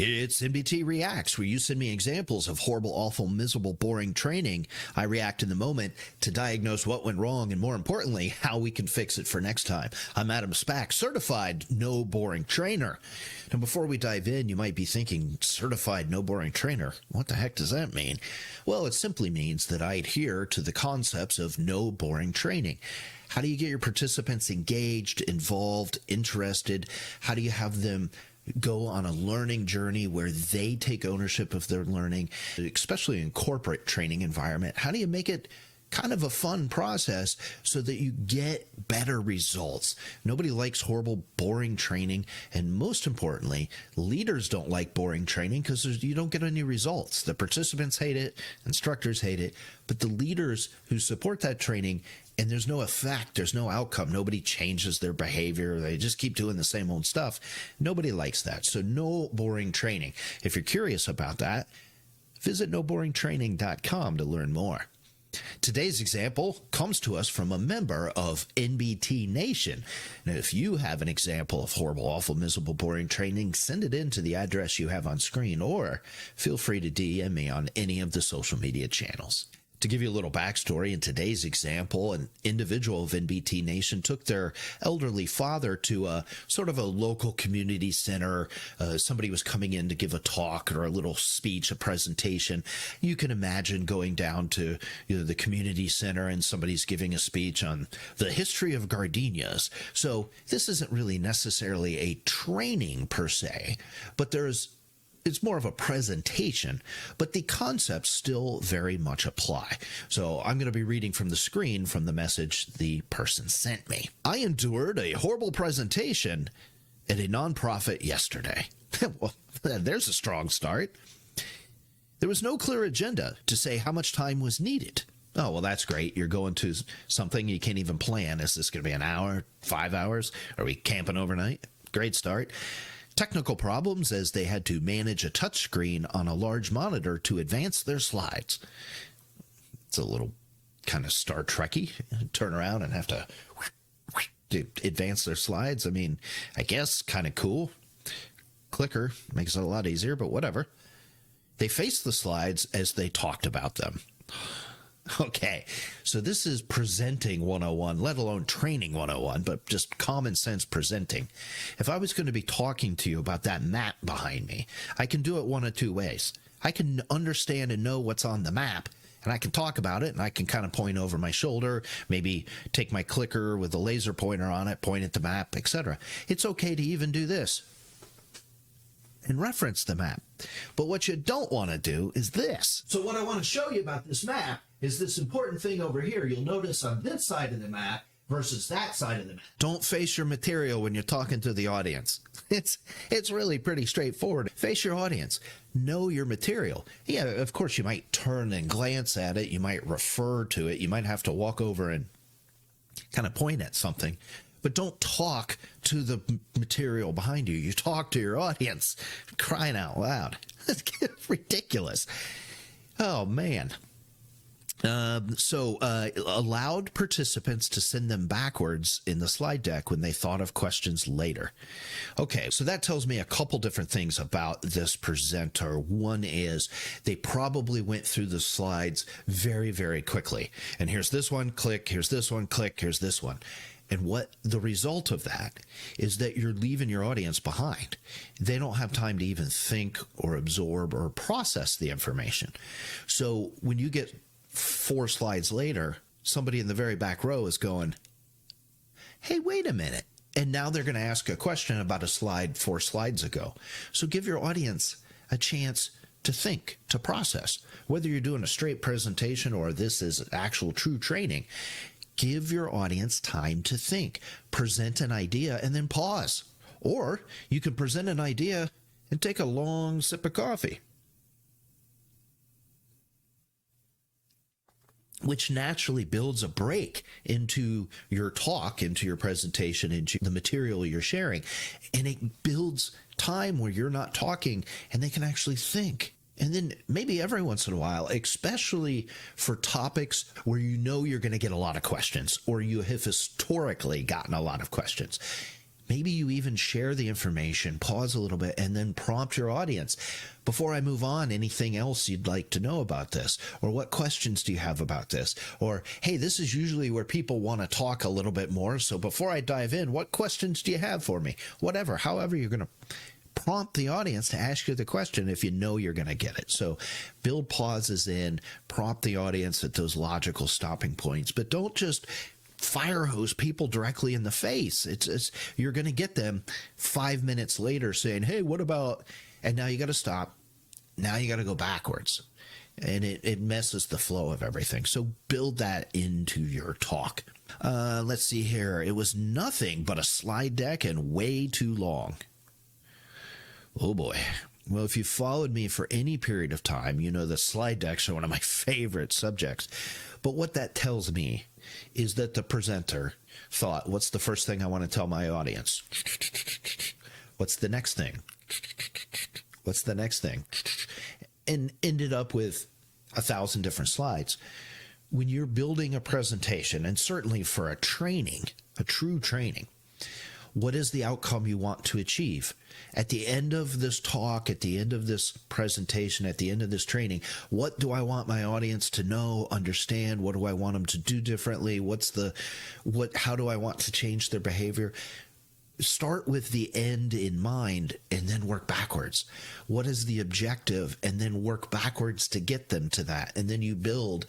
It's NBT Reacts, where you send me examples of horrible, awful, miserable, boring training. I react in the moment to diagnose what went wrong and, more importantly, how we can fix it for next time. I'm Adam Spack, certified no boring trainer. Now, before we dive in, you might be thinking, certified no boring trainer? What the heck does that mean? Well, it simply means that I adhere to the concepts of no boring training. How do you get your participants engaged, involved, interested? How do you have them go on a learning journey where they take ownership of their learning, especially in corporate training environment? How do you make it kind of a fun process so that you get better results? Nobody likes horrible, boring training. And most importantly, leaders don't like boring training because you don't get any results. The participants hate it, instructors hate it, but the leaders who support that training, and there's no effect, there's no outcome, nobody changes their behavior, they just keep doing the same old stuff. Nobody likes that. So no boring training. If you're curious about that, visit noboringtraining.com to learn more. Today's example comes to us from a member of NBT Nation. Now, if you have an example of horrible, awful, miserable, boring training, send it in to the address you have on screen, or feel free to DM me on any of the social media channels. To give you a little backstory, in today's example, an individual of NBT Nation took their elderly father to a sort of a local community center. Somebody was coming in to give a talk or a little speech, a presentation. You can imagine going down to the community center and somebody's giving a speech on the history of gardenias. So this isn't really necessarily a training per se, but it's more of a presentation, but the concepts still very much apply. So I'm going to be reading from the screen from the message the person sent me. I endured a horrible presentation at a nonprofit yesterday. Well, there's a strong start. There was no clear agenda to say how much time was needed. Oh, well, that's great. You're going to something you can't even plan. Is this going to be an hour, 5 hours? Are we camping overnight? Great start. Technical problems as they had to manage a touchscreen on a large monitor to advance their slides. It's a little kind of Star Trek-y. Turn around and have to advance their slides. I mean, I guess kind of cool. Clicker makes it a lot easier, but whatever. They faced the slides as they talked about them. Okay, so this is presenting 101, let alone training 101, but just common sense presenting. If I was going to be talking to you about that map behind me, I can do it one of two ways. I can understand and know what's on the map, and I can talk about it, and I can kind of point over my shoulder, maybe take my clicker with a laser pointer on it, point at the map, etc. It's okay to even do this and reference the map. But what you don't want to do is this. So what I want to show you about this map is this important thing over here. You'll notice on this side of the map versus that side of the map. Don't face your material when you're talking to the audience. It's really pretty straightforward. Face your audience. Know your material. Yeah, of course, you might turn and glance at it. You might refer to it. You might have to walk over and kind of point at something. But don't talk to the material behind you. You talk to your audience. Crying out loud. That's ridiculous. Oh, man. Allowed participants to send them backwards in the slide deck when they thought of questions later. Okay, so that tells me a couple different things about this presenter. One is they probably went through the slides very, very quickly. And here's this one, click, here's this one, click, here's this one. And what the result of that is that you're leaving your audience behind. They don't have time to even think or absorb or process the information. So when you get 4 slides later, somebody in the very back row is going, hey, wait a minute. And now they're going to ask a question about a slide 4 slides ago. So give your audience a chance to think, to process. Whether you're doing a straight presentation or this is actual true training, give your audience time to think. Present an idea and then pause. Or you can present an idea and take a long sip of coffee, which naturally builds a break into your talk, into your presentation, into the material you're sharing. And it builds time where you're not talking and they can actually think. And then maybe every once in a while, especially for topics where you're going to get a lot of questions, or you have historically gotten a lot of questions, Maybe you even share the information, pause a little bit, and then prompt your audience. Before I move on, anything else you'd like to know about this? Or what questions do you have about this? Or, hey, this is usually where people want to talk a little bit more. So before I dive in, what questions do you have for me? Whatever, however you're going to prompt the audience to ask you the question if you know you're going to get it. So build pauses in, prompt the audience at those logical stopping points, but don't just fire hose people directly in the face. It's you're going to get them 5 minutes later saying, hey, what about, and now you got to stop. Now you got to go backwards. And it messes the flow of everything. So build that into your talk. Let's see here. It was nothing but a slide deck and way too long. Oh boy. Well, if you followed me for any period of time, you know the slide decks are one of my favorite subjects. But what that tells me is that the presenter thought, what's the first thing I want to tell my audience? What's the next thing? What's the next thing? And ended up with 1,000 different slides. When you're building a presentation, and certainly for a training, a true training, what is the outcome you want to achieve? At the end of this talk, at the end of this presentation, at the end of this training, what do I want my audience to know, understand? What do I want them to do differently? How do I want to change their behavior? Start with the end in mind and then work backwards. What is the objective? And then work backwards to get them to that. And then you build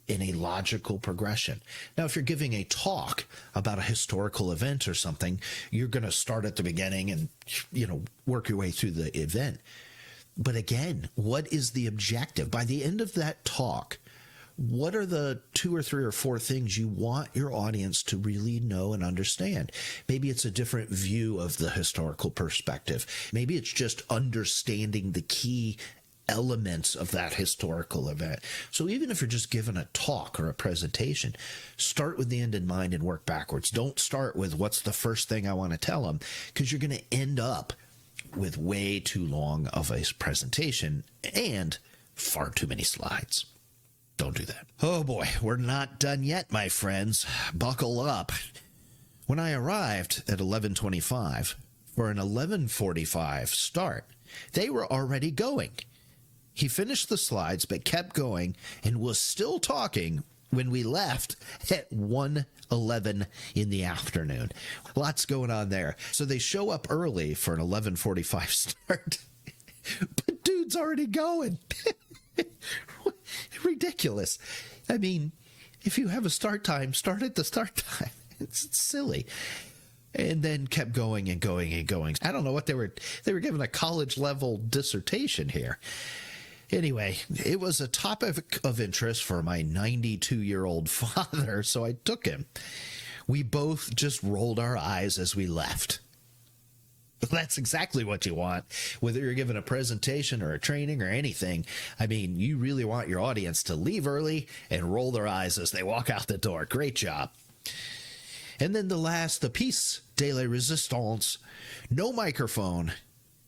in a logical progression. Now, if you're giving a talk about a historical event or something, you're going to start at the beginning and, work your way through the event. But again, what is the objective? By the end of that talk, what are the 2 or 3 or 4 things you want your audience to really know and understand? Maybe it's a different view of the historical perspective. Maybe it's just understanding the key elements of that historical event. So even if you're just given a talk or a presentation, start with the end in mind and work backwards. Don't start with what's the first thing I want to tell them, because you're going to end up with way too long of a presentation and far too many slides. Don't do that. Oh boy, we're not done yet, my friends. Buckle up. When I arrived at 11:25 for an 11:45 start, they were already going. He finished the slides but kept going and was still talking when we left at 1:11 in the afternoon. Lots going on there. So they show up early for an 11:45 start, but dude's already going. Ridiculous. I mean, if you have a start time, start at the start time. It's silly. And then kept going and going and going. I don't know what they were given a college level dissertation here. Anyway, it was a topic of interest for my 92-year-old father, so I took him. We both just rolled our eyes as we left. That's exactly what you want, whether you're giving a presentation or a training or anything. I mean, you really want your audience to leave early and roll their eyes as they walk out the door. Great job. And then the piece de la resistance, no microphone,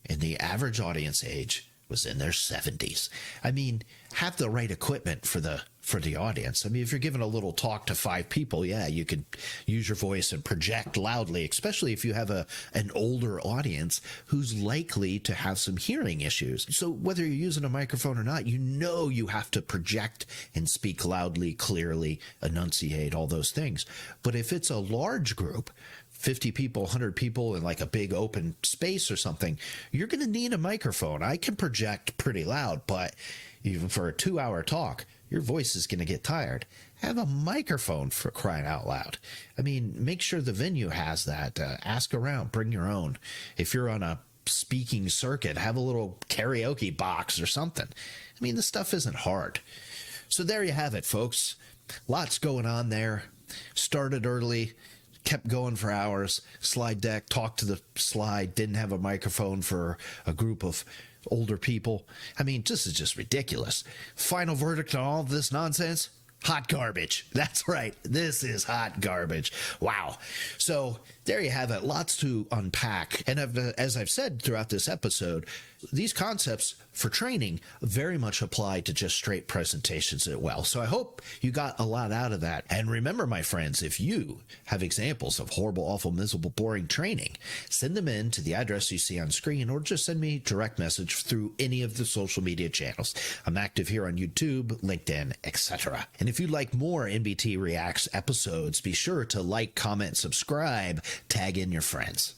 and the average audience age was in their 70s. I mean, have the right equipment for the audience. I mean, if you're giving a little talk to 5 people, yeah, you could use your voice and project loudly, especially if you have an older audience who's likely to have some hearing issues. So whether you're using a microphone or not, you have to project and speak loudly, clearly, enunciate, all those things. But if it's a large group, 50 people, 100 people in like a big open space or something, you're going to need a microphone. I can project pretty loud, but even for a 2-hour talk, your voice is going to get tired. Have a microphone, for crying out loud. I mean, make sure the venue has that. Ask around, bring your own. If you're on a speaking circuit, have a little karaoke box or something. I mean, this stuff isn't hard. So there you have it, folks. Lots going on there. Started early. Kept going for hours, slide deck, talked to the slide, didn't have a microphone for a group of older people. I mean, this is just ridiculous. Final verdict on all of this nonsense? Hot garbage. That's right. This is hot garbage. Wow. So there you have it. Lots to unpack. And as I've said throughout this episode, these concepts for training very much apply to just straight presentations as well. So I hope you got a lot out of that. And remember, my friends, if you have examples of horrible, awful, miserable, boring training, send them in to the address you see on screen, or just send me direct message through any of the social media channels. I'm active here on YouTube, LinkedIn, etc. And if you'd like more NBT Reacts episodes, be sure to like, comment, subscribe, tag in your friends.